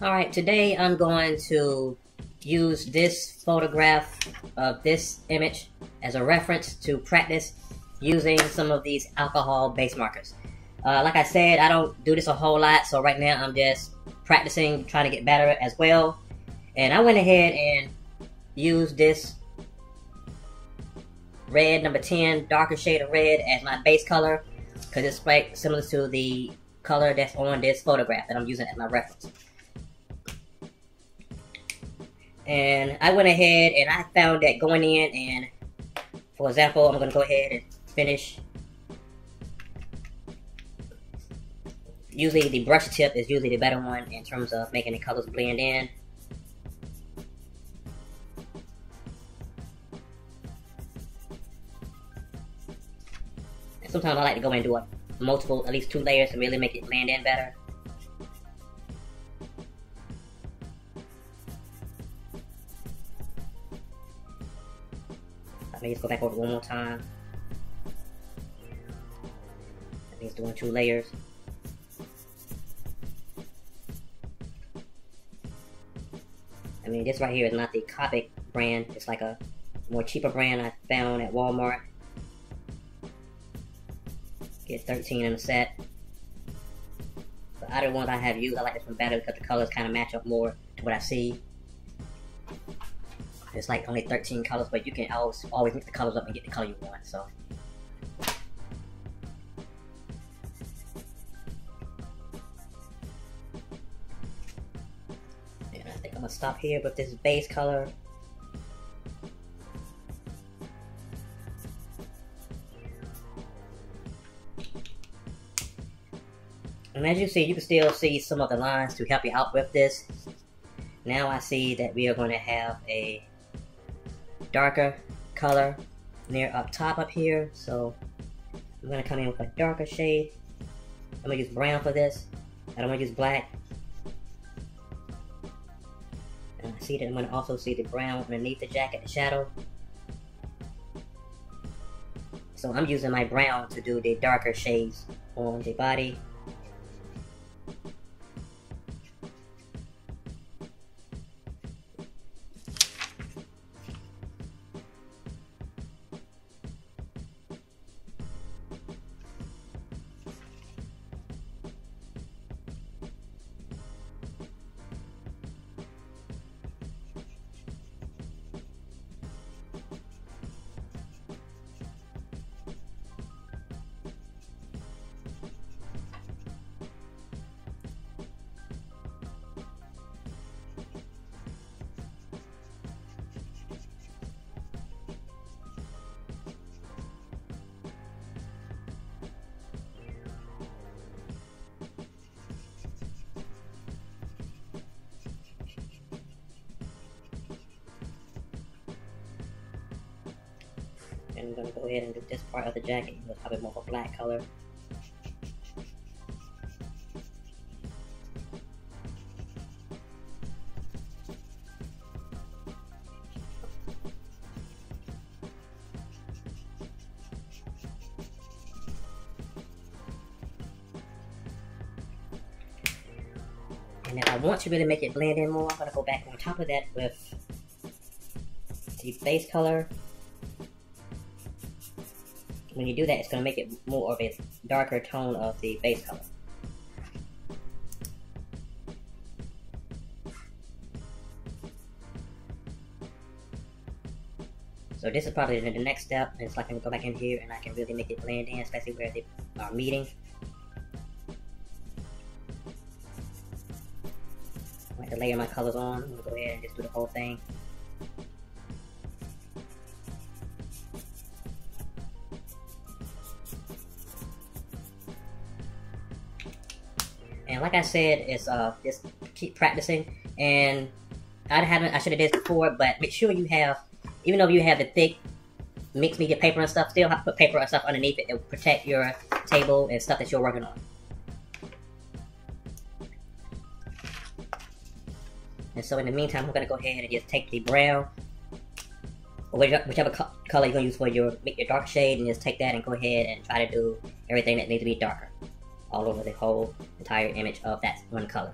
Alright, today I'm going to use this photograph of this image as a reference to practice using some of these alcohol base markers. Like I said, I don't do this a whole lot, so right now I'm just practicing, trying to get better as well. And I went ahead and used this red, number 10, darker shade of red as my base color, because it's like similar to the color that's on this photograph that I'm using as my reference. And I went ahead and I found that going in and, for example, I'm going to go ahead and finish. Usually the brush tip is usually the better one in terms of making the colors blend in. And sometimes I like to go in and do multiple, at least 2 layers to really make it blend in better. Let me just go back over it one more time. That means doing 2 layers. I mean, this right here is not the Copic brand. It's like a more cheaper brand I found at Walmart. Get 13 in a set. But out of the ones I have used, I like this one better because the colors kind of match up more to what I see. It's like only 13 colors, but you can always mix the colors up and get the color you want, so. And I think I'm gonna stop here with this base color. And as you see, you can still see some of the lines to help you out with this. Now I see that we are going to have a darker color near up top up here, so I'm going to come in with a darker shade. I'm going to use brown for this. I don't want to use black. And I see that I'm going to also see the brown underneath the jacket, the shadow. So I'm using my brown to do the darker shades on the body. And I'm going to go ahead and do this part of the jacket. It's probably more of a black color. And if I want to really make it blend in more, I'm going to go back on top of that with the base color. When you do that, it's going to make it more of a darker tone of the base color. So this is probably the next step. It's like I can go back in here and I can really make it blend in, especially where they are meeting. I like to layer my colors on. I'm going to go ahead and just do the whole thing. And like I said, it's just keep practicing. And I should have did this before, but make sure you have, even though you have the thick mixed media paper and stuff, still have to put paper and stuff underneath it to protect your table and stuff that you're working on. And so in the meantime, I'm gonna go ahead and just take the brown, or whichever color you're gonna use for your dark shade, and just take that and go ahead and try to do everything that needs to be darker all over the whole entire image of that one color.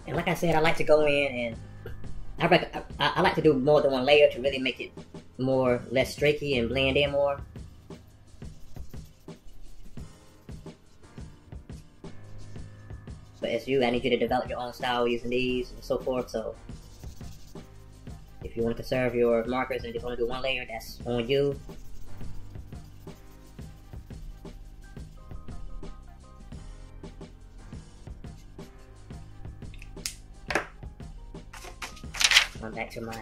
And like I said, I like to go in and I like to do more than one layer to really make it less streaky and blend in more. But it's you, I need you to develop your own style using these and so forth. So if you want to conserve your markers and just want to do one layer, that's on you. I'm back to my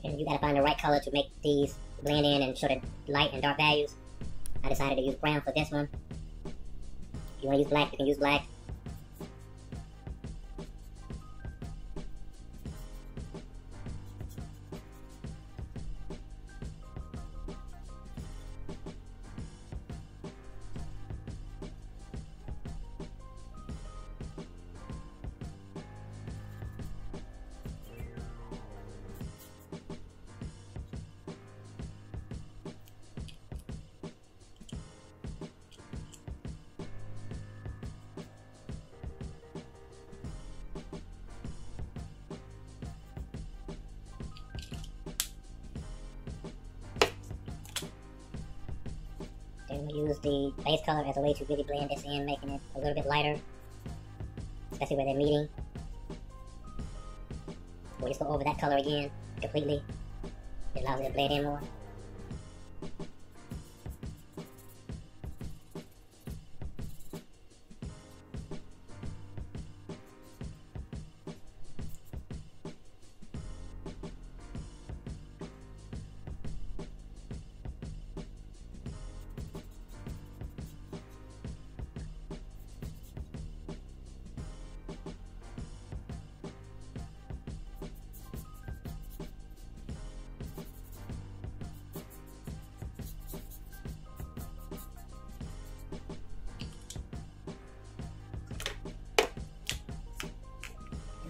and you gotta find the right color to make these blend in and show the light and dark values. I decided to use brown for this one. If you want to use black, you can use black. Then we use the base color as a way to really blend this in, making it a little bit lighter, especially where they're meeting. We'll just go over that color again, completely. It allows it to blend in more.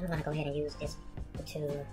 I'm going to go ahead and use this to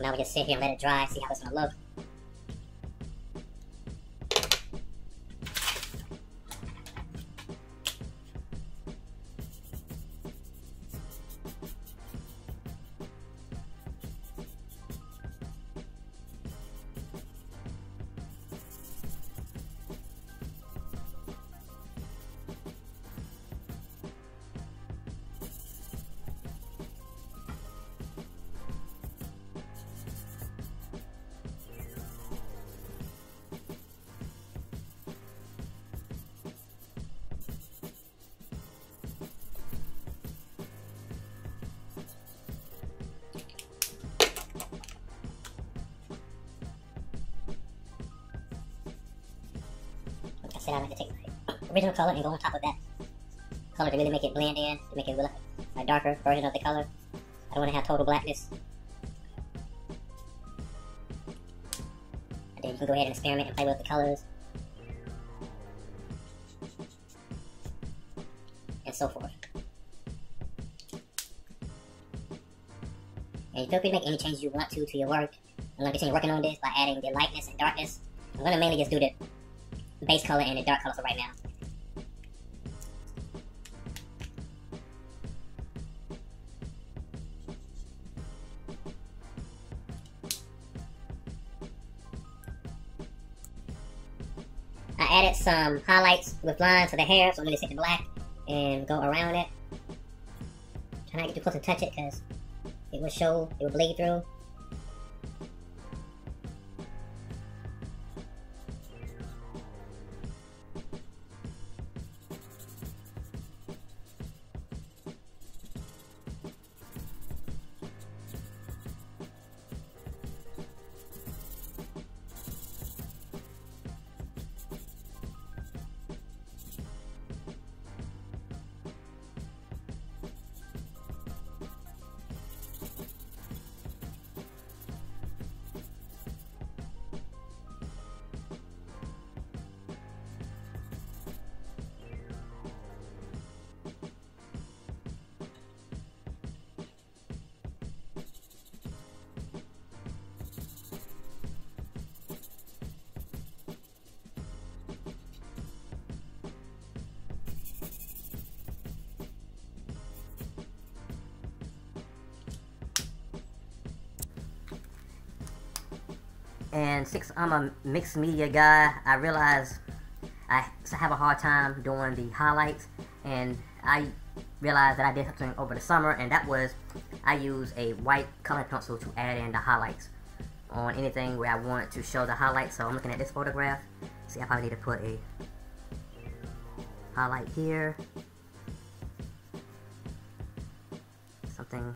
Now we just sit here and let it dry, see how it's gonna look. Like I said, I like to take my original color and go on top of that color to really make it blend in, to make it look like a darker version of the color. I don't want to have total blackness. And then you can go ahead and experiment and play with the colors. And so forth. And you feel free to make any changes you want to your work. I'm going to continue working on this by adding the lightness and darkness. I'm going to mainly just do the base color and the dark color for right now. I added some highlights with lines to the hair, so I'm going to take the black and go around it. Try not to get too close and touch it because it will show, it will bleed through. And since I'm a mixed media guy, I realize I have a hard time doing the highlights, and I realized that I did something over the summer, and that was I use a white color pencil to add in the highlights on anything where I want to show the highlights. So I'm looking at this photograph. See, I probably need to put a highlight here, something,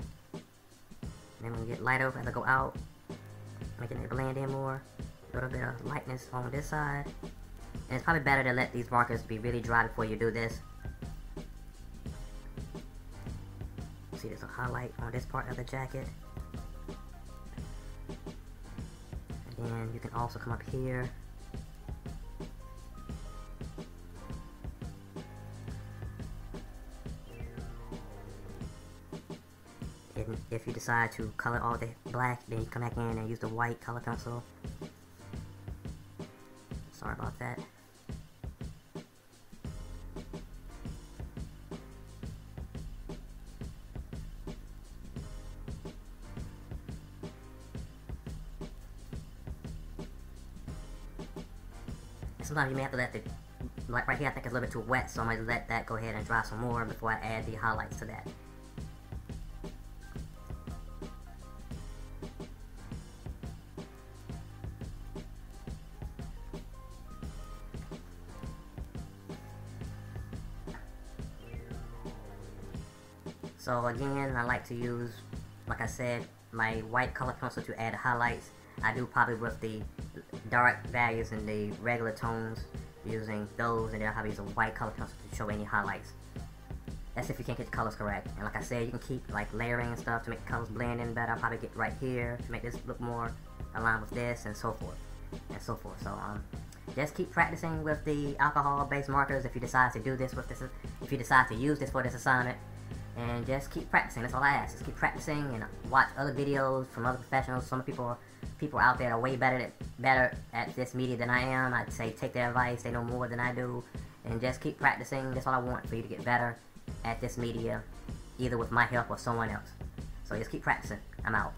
then when we get lighter as I go out, making it blend in more, a little bit of lightness on this side. And it's probably better to let these markers be really dry before you do this. See, there's a highlight on this part of the jacket. And then you can also come up here. And if you decide to color all the black, then you come back in and use the white color pencil. Sorry about that. Sometimes you may have to let the, like right here I think it's a little bit too wet, so I'm going to let that go ahead and dry some more before I add the highlights to that. So again, I like to use, like I said, my white color pencil to add highlights. I do probably with the dark values and the regular tones, using those, and then I'll probably use a white color pencil to show any highlights. That's if you can't get the colors correct. And like I said, you can keep like layering and stuff to make the colors blend in better. I'll probably get right here to make this look more aligned with this, and so forth, and so forth. So just keep practicing with the alcohol-based markers if you decide to do this with this. If you decide to use this for this assignment, And just keep practicing. That's all I ask. Just keep practicing and watch other videos from other professionals. Some people out there are way better at this media than I am. I'd say take their advice. They know more than I do. And just keep practicing. That's all I want, for you to get better at this media, either with my help or someone else. So just keep practicing. I'm out.